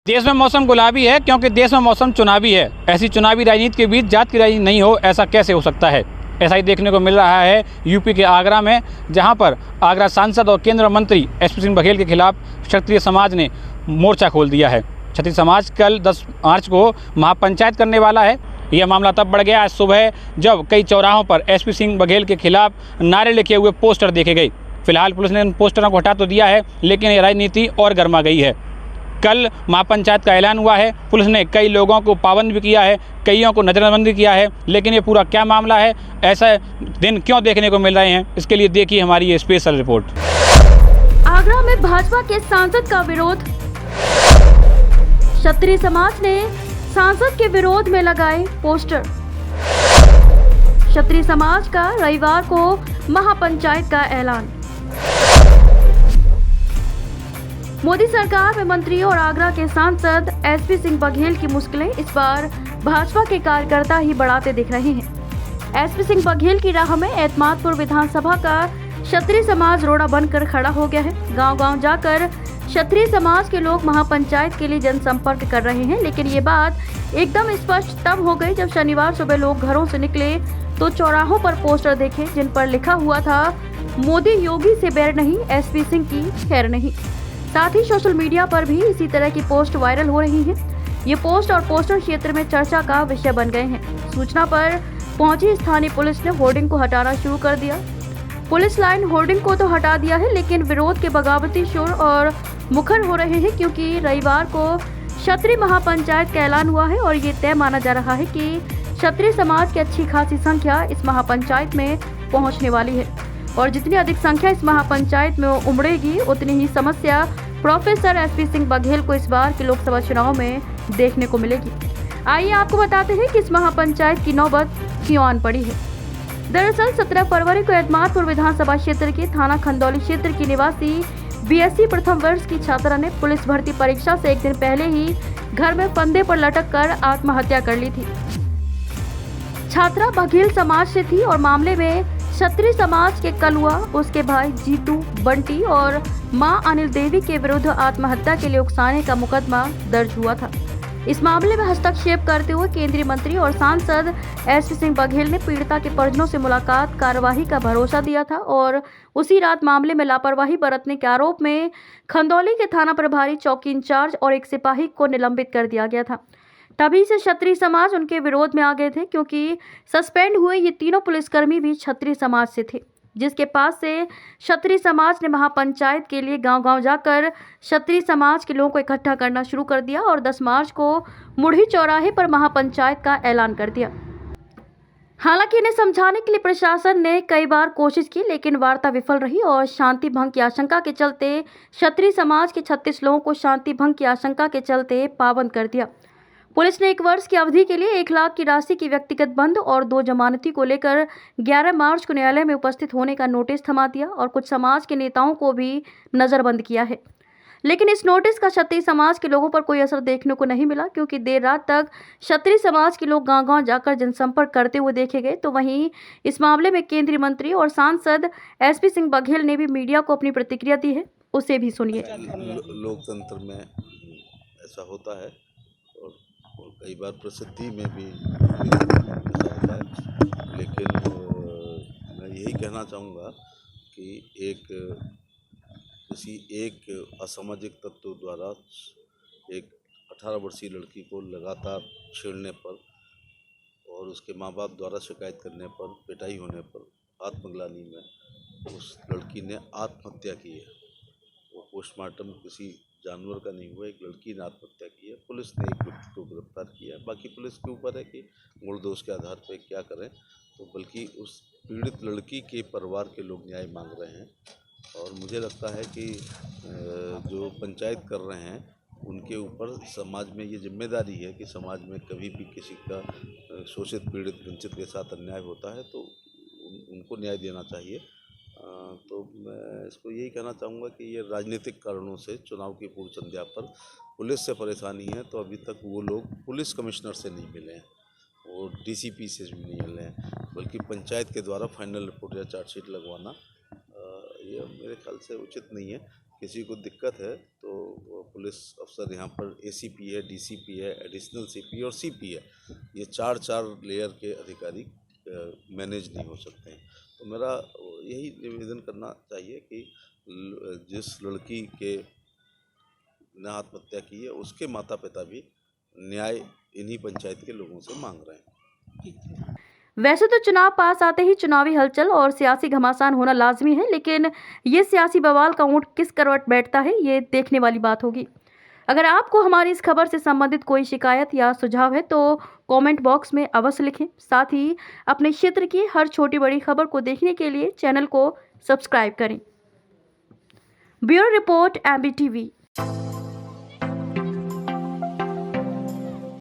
देश में मौसम गुलाबी है क्योंकि देश में मौसम चुनावी है। ऐसी चुनावी राजनीति के बीच जात की राजनीति नहीं हो, ऐसा कैसे हो सकता है। ऐसा ही देखने को मिल रहा है यूपी के आगरा में, जहां पर आगरा सांसद और केंद्रीय मंत्री एसपी सिंह बघेल के खिलाफ क्षत्रिय समाज ने मोर्चा खोल दिया है। क्षत्रिय समाज कल 10 मार्च को महापंचायत करने वाला है। यह मामला तब बढ़ गया आज सुबह जब कई चौराहों पर एसपी सिंह बघेल के खिलाफ नारे लिखे हुए पोस्टर देखे गए। फिलहाल पुलिस ने उन पोस्टरों को हटा तो दिया है, लेकिन ये राजनीति और गर्मा गई है। कल महापंचायत का ऐलान हुआ है। पुलिस ने कई लोगों को पाबंद भी किया है, कईयों को नजरबंदी किया है, लेकिन ये पूरा क्या मामला है, ऐसा दिन क्यों देखने को मिल रहे हैं, इसके लिए देखिए हमारी ये स्पेशल रिपोर्ट। आगरा में भाजपा के सांसद का विरोध। क्षत्रिय समाज ने सांसद के विरोध में लगाए पोस्टर। क्षत्रिय समाज का रविवार को महापंचायत का ऐलान। मोदी सरकार में मंत्री और आगरा के सांसद एसपी सिंह बघेल की मुश्किलें इस बार भाजपा के कार्यकर्ता ही बढ़ाते दिख रहे हैं। एसपी सिंह बघेल की राह में एतमादपुर विधानसभा का क्षत्रिय समाज रोड़ा बनकर खड़ा हो गया है। गांव-गांव जाकर क्षत्रिय समाज के लोग महापंचायत के लिए जनसंपर्क कर रहे हैं, लेकिन ये बात एकदम स्पष्ट तब हो गई जब शनिवार सुबह लोग घरों से निकले तो चौराहों पर पोस्टर देखे जिन पर लिखा हुआ था, मोदी योगी से बैर नहीं, एसपी सिंह की खैर नहीं। साथ ही सोशल मीडिया पर भी इसी तरह की पोस्ट वायरल हो रही हैं। ये पोस्ट और पोस्टर क्षेत्र में चर्चा का विषय बन गए हैं। सूचना पर पहुंची स्थानीय पुलिस ने होर्डिंग को हटाना शुरू कर दिया। पुलिस लाइन होर्डिंग को तो हटा दिया है, लेकिन विरोध के बगावती शोर और मुखर हो रहे हैं, क्योंकि रविवार को क्षत्रिय महापंचायत का ऐलान हुआ है और ये तय माना जा रहा है कि क्षत्रिय समाज की अच्छी खासी संख्या इस महापंचायत में पहुँचने वाली है और जितनी अधिक संख्या इस महापंचायत में उमड़ेगी उतनी ही समस्या प्रोफेसर एसपी सिंह बघेल को इस बार के लोकसभा चुनाव में देखने को मिलेगी। आइए आपको बताते हैं कि इस महापंचायत की नौबत क्यों आन पड़ी है। दरअसल 17 फरवरी को एतमादपुर विधानसभा क्षेत्र के थाना खंदौली क्षेत्र की निवासी बीएससी प्रथम वर्ष की छात्रा ने पुलिस भर्ती परीक्षा से एक दिन पहले ही घर में फंदे पर लटक कर आत्महत्या कर ली थी। छात्रा बघेल समाज से थी और मामले में क्षत्रिय समाज के कलुआ, उसके भाई जीतू, बंटी और मां अनिल देवी के विरुद्ध आत्महत्या के लिए उकसाने का मुकदमा दर्ज हुआ था। इस मामले में हस्तक्षेप करते हुए केंद्रीय मंत्री और सांसद एसपी सिंह बघेल ने पीड़िता के परिजनों से मुलाकात, कार्यवाही का भरोसा दिया था और उसी रात मामले में लापरवाही बरतने के आरोप में खंदौली के थाना प्रभारी, चौकी इंचार्ज और एक सिपाही को निलंबित कर दिया गया था। तभी से क्षत्रिय समाज उनके विरोध में आ गए थे, क्योंकि सस्पेंड हुए ये तीनों पुलिसकर्मी भी क्षत्रिय समाज से थे, जिसके पास से क्षत्रिय समाज ने महापंचायत के लिए गांव-गांव जाकर क्षत्रिय समाज के लोगों को इकट्ठा करना शुरू कर दिया और 10 मार्च को मुढ़ी चौराहे पर महापंचायत का ऐलान कर दिया। हालांकि इन्हें समझाने के लिए प्रशासन ने कई बार कोशिश की, लेकिन वार्ता विफल रही और शांति भंग की आशंका के चलते क्षत्रिय समाज के 36 लोगों को शांति भंग की आशंका के चलते पाबंद कर दिया। पुलिस ने 1 वर्ष की अवधि के लिए 1 लाख की राशि की व्यक्तिगत बंद और 2 जमानती को लेकर 11 मार्च को न्यायालय में उपस्थित होने का नोटिस थमा दिया और कुछ समाज के नेताओं को भी नजरबंद किया है। लेकिन इस नोटिस का क्षत्रिय समाज के लोगों पर कोई असर देखने को नहीं मिला, क्योंकि देर रात तक क्षत्रिय समाज के लोग गांव-गांव जाकर जनसंपर्क करते हुए देखे गए। तो वहीं इस मामले में केंद्रीय मंत्री और सांसद एसपी सिंह बघेल ने भी मीडिया को अपनी प्रतिक्रिया दी है, उसे भी सुनिए। लोकतंत्र में ऐसा होता है और कई बार प्रसिद्धि में भी होता है, लेकिन मैं यही कहना चाहूँगा कि किसी एक असामाजिक तत्व द्वारा एक 18 वर्षीय लड़की को लगातार छेड़ने पर और उसके माँ बाप द्वारा शिकायत करने पर, पिटाई होने पर, आत्मग्लानि में उस लड़की ने आत्महत्या की है। वो पोस्टमार्टम किसी जानवर का नहीं हुआ, एक लड़की ने आत्महत्या की है। पुलिस ने एक व्यक्ति को गिरफ्तार किया है। बाकी पुलिस के ऊपर है कि मूल दोष के आधार पर क्या करें, तो बल्कि उस पीड़ित लड़की के परिवार के लोग न्याय मांग रहे हैं और मुझे लगता है कि जो पंचायत कर रहे हैं उनके ऊपर समाज में ये जिम्मेदारी है कि समाज में कभी भी किसी का शोषित, पीड़ित, वंचित के साथ अन्याय होता है तो उनको न्याय देना चाहिए। तो मैं इसको यही कहना चाहूँगा कि ये राजनीतिक कारणों से चुनाव की पूर्व संध्या पर पुलिस से परेशानी है, तो अभी तक वो लोग पुलिस कमिश्नर से नहीं मिले हैं और डीसीपी से भी नहीं मिले हैं, बल्कि पंचायत के द्वारा फाइनल रिपोर्ट या चार्जशीट लगवाना ये मेरे ख्याल से उचित नहीं है। किसी को दिक्कत है तो पुलिस अफसर यहाँ पर एसीपी है, डीसीपी है, एडिशनल सीपी और सीपी है, ये चार लेयर के अधिकारी मैनेज नहीं हो सकते हैं। तो मेरा यही निवेदन करना चाहिए कि जिस लड़की के ने आत्महत्या की है उसके माता पिता भी न्याय इन्हीं पंचायत के लोगों से मांग रहे हैं। वैसे तो चुनाव पास आते ही चुनावी हलचल और सियासी घमासान होना लाजमी है, लेकिन ये सियासी बवाल का ऊंट किस करवट बैठता है, ये देखने वाली बात होगी। अगर आपको हमारी इस खबर से संबंधित कोई शिकायत या सुझाव है तो कमेंट बॉक्स में अवश्य लिखें। साथ ही अपने क्षेत्र की हर छोटी बड़ी खबर को देखने के लिए चैनल को सब्सक्राइब करें। Bureau report MBTV।